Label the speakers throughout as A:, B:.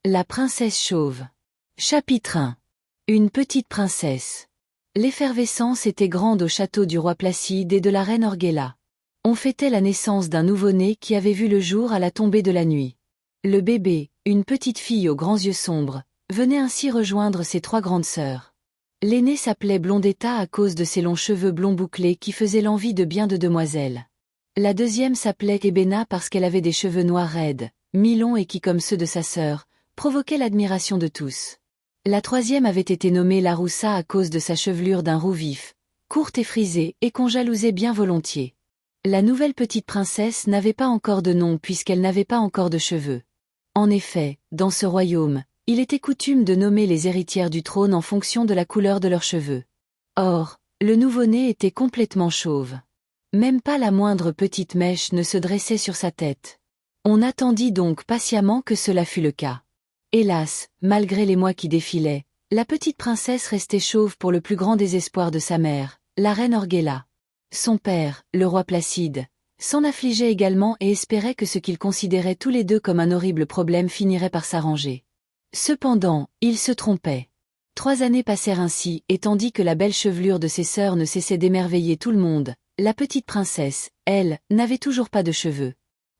A: La princesse chauve. Chapitre 1. Une petite princesse. L'effervescence était grande au château du roi Placide et de la reine Orgella. On fêtait la naissance d'un nouveau-né qui avait vu le jour à la tombée de la nuit. Le bébé, une petite fille aux grands yeux sombres, venait ainsi rejoindre ses trois grandes sœurs. L'aînée s'appelait Blondetta à cause de ses longs cheveux blonds bouclés qui faisaient l'envie de bien de demoiselles. La deuxième s'appelait Ebena parce qu'elle avait des cheveux noirs raides, mi-longs et qui, comme ceux de sa sœur, provoquaient l'admiration de tous. La troisième avait été nommée Laroussa à cause de sa chevelure d'un roux vif, courte et frisée et qu'on jalousait bien volontiers. La nouvelle petite princesse n'avait pas encore de nom puisqu'elle n'avait pas encore de cheveux. En effet, dans ce royaume, il était coutume de nommer les héritières du trône en fonction de la couleur de leurs cheveux. Or, le nouveau-né était complètement chauve. Même pas la moindre petite mèche ne se dressait sur sa tête. On attendit donc patiemment que cela fût le cas. Hélas, malgré les mois qui défilaient, la petite princesse restait chauve pour le plus grand désespoir de sa mère, la reine Orgella. Son père, le roi Placide, s'en affligeait également et espérait que ce qu'ils considéraient tous les deux comme un horrible problème finirait par s'arranger. Cependant, il se trompait. 3 années passèrent ainsi, et tandis que la belle chevelure de ses sœurs ne cessait d'émerveiller tout le monde, la petite princesse, elle, n'avait toujours pas de cheveux.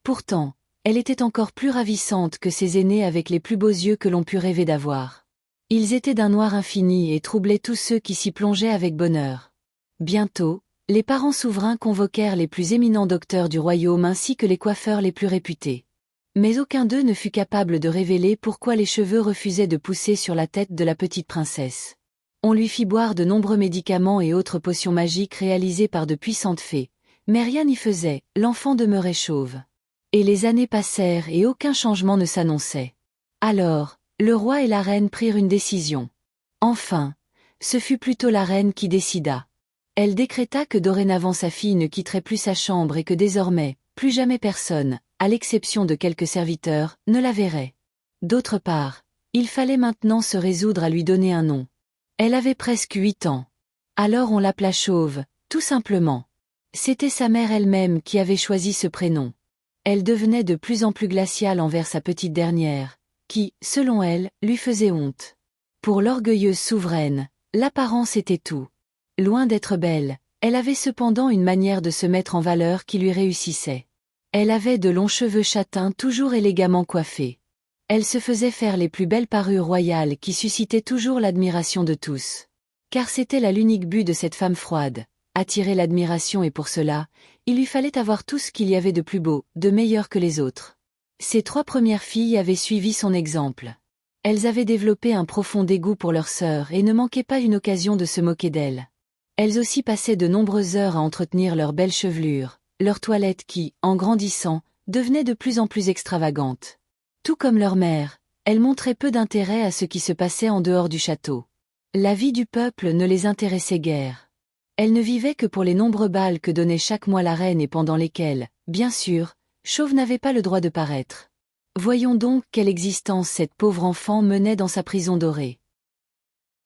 A: Pourtant, elle était encore plus ravissante que ses aînés avec les plus beaux yeux que l'on put rêver d'avoir. Ils étaient d'un noir infini et troublaient tous ceux qui s'y plongeaient avec bonheur. Bientôt, les parents souverains convoquèrent les plus éminents docteurs du royaume ainsi que les coiffeurs les plus réputés. Mais aucun d'eux ne fut capable de révéler pourquoi les cheveux refusaient de pousser sur la tête de la petite princesse. On lui fit boire de nombreux médicaments et autres potions magiques réalisées par de puissantes fées, mais rien n'y faisait, l'enfant demeurait chauve. Et les années passèrent et aucun changement ne s'annonçait. Alors, le roi et la reine prirent une décision. Enfin, ce fut plutôt la reine qui décida. Elle décréta que dorénavant sa fille ne quitterait plus sa chambre et que désormais, plus jamais personne, à l'exception de quelques serviteurs, ne la verrait. D'autre part, il fallait maintenant se résoudre à lui donner un nom. Elle avait presque 8 ans. Alors on l'appela Chauve, tout simplement. C'était sa mère elle-même qui avait choisi ce prénom. Elle devenait de plus en plus glaciale envers sa petite dernière, qui, selon elle, lui faisait honte. Pour l'orgueilleuse souveraine, l'apparence était tout. Loin d'être belle, elle avait cependant une manière de se mettre en valeur qui lui réussissait. Elle avait de longs cheveux châtains toujours élégamment coiffés. Elle se faisait faire les plus belles parures royales qui suscitaient toujours l'admiration de tous. Car c'était là l'unique but de cette femme froide, attirer l'admiration et pour cela, il lui fallait avoir tout ce qu'il y avait de plus beau, de meilleur que les autres. Ses 3 premières filles avaient suivi son exemple. Elles avaient développé un profond dégoût pour leur sœur et ne manquaient pas une occasion de se moquer d'elles. Elles aussi passaient de nombreuses heures à entretenir leur belle chevelure, leur toilette qui, en grandissant, devenait de plus en plus extravagante. Tout comme leur mère, elles montraient peu d'intérêt à ce qui se passait en dehors du château. La vie du peuple ne les intéressait guère. Elles ne vivaient que pour les nombreux bals que donnait chaque mois la reine et pendant lesquels, bien sûr, Chauve n'avait pas le droit de paraître. Voyons donc quelle existence cette pauvre enfant menait dans sa prison dorée.